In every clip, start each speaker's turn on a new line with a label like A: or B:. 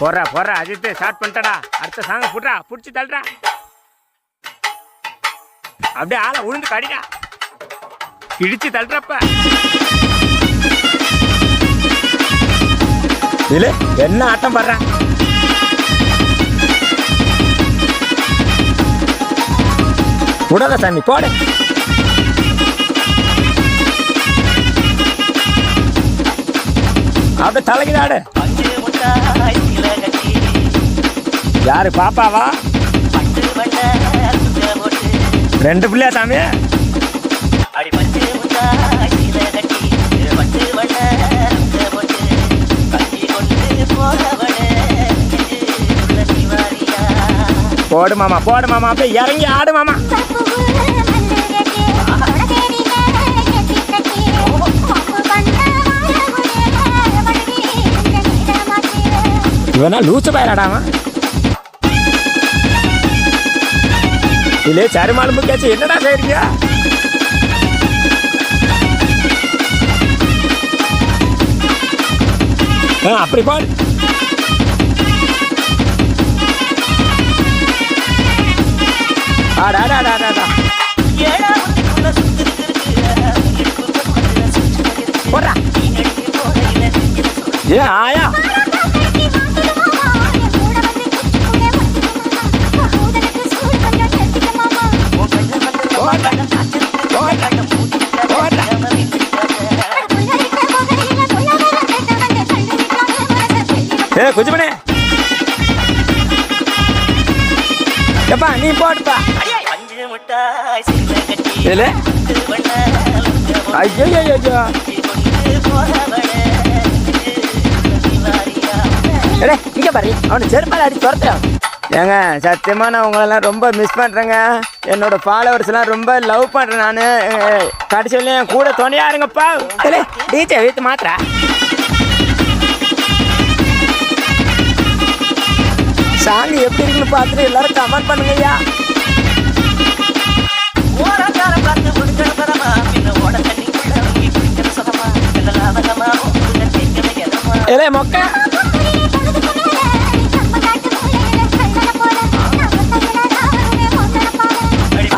A: போடுறா அஜித் ஸ்டார்ட் பண்ணிட்டடா. அடுத்த சாங்க புடுறா, புடிச்சு தள்ளுறா. அப்படியே ஆளை உழுந்து கடிடா, இடிச்சு தள்ளுறப்ப. இல்ல என்ன ஆட்டம் பாடுற. விடாத சாமி, போடு. அப்படியே தலைக்குதாடு. யாரு பாப்பாவா? 2 பிள்ளையா சாமி? போடு மாமா, போடு மாமா, அப்படியே இறங்கி ஆடு மாமா. இவனா லூச்சு பயிராடாமா? இல்லே சருமாலும் கேச்சு என்னடா செய்றீங்க? அப்படி பாடு. ஆடாடாடாடா போடா. ஏ ஆயா குஜிமனே, எப்பா நீ போடுப்பா. ஐயோ இங்க பாரு, அவனு செருப்பால அடி துரத்துறான். ஏங்க சத்தியமா நான் உங்களெல்லாம் ரொம்ப மிஸ் பண்றேங்க. என்னோட ஃபாலோவர்ஸ் எல்லாம் ரொம்ப லவ் பண்றேன் நானு. கடைசியில என் கூட துணையா இருங்கப்பா. டீச்சர் வீட்டு மாத்திரா. சாங் எப்படி இருக்குன்னு பார்த்துட்டு எல்லாரும் கமெண்ட் பண்ணுங்கய்யா. ஏலே மொக்க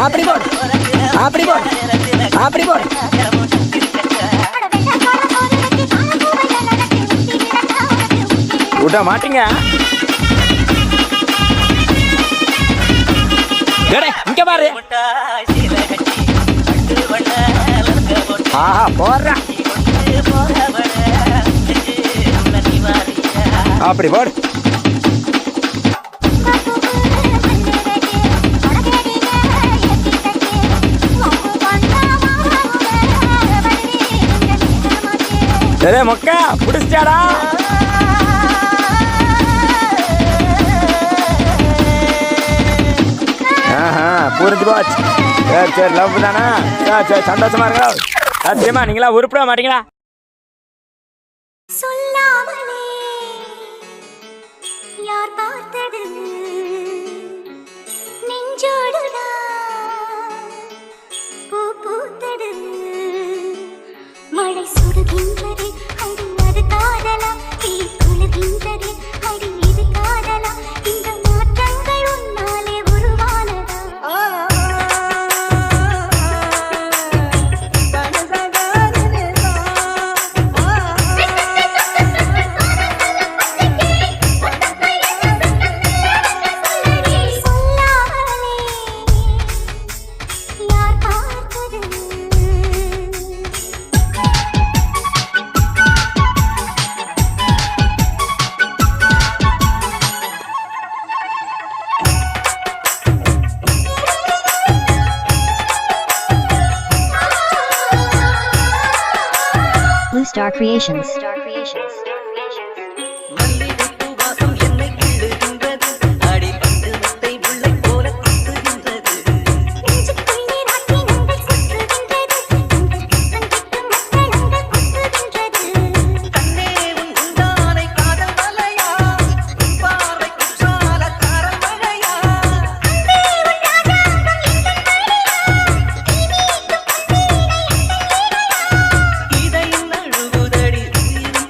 A: அப்படி போடு, அப்படி போடு, அப்படி போடு. விட மாட்டீங்க. இங்க பாரு. ஆஹா போடுற, அப்படி போடு. சரி மொக்க பிடிச்சிட்டாடா. புரிஞ்சு போச்சு. சரி லவ் தானா? சரி சந்தோஷமா இருக்கா? சத்தியமா நீங்களா உருப்பிட மாட்டீங்களா?
B: சொல்லாமலே யார் பார்த்தது நெஞ்சோடுடா பூ பூத்தது மழை சுடுகின்றது அடி அது காதலா தீ குளிர்கின்றது அடி இது காதலா இந்த மாற்றங்கள் உன்னாலே உருவானதா
C: Blue Star Creations.
B: இதயம் நழுவுதடி உயிரும்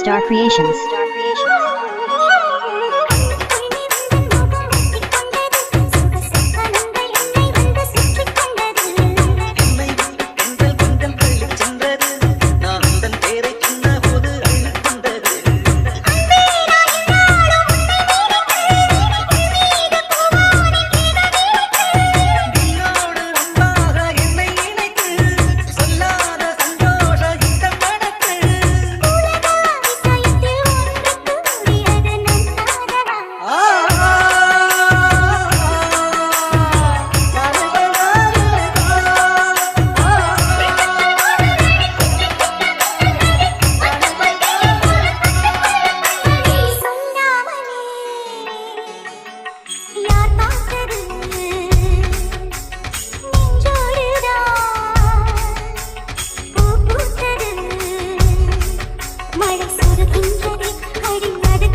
C: Star Creations.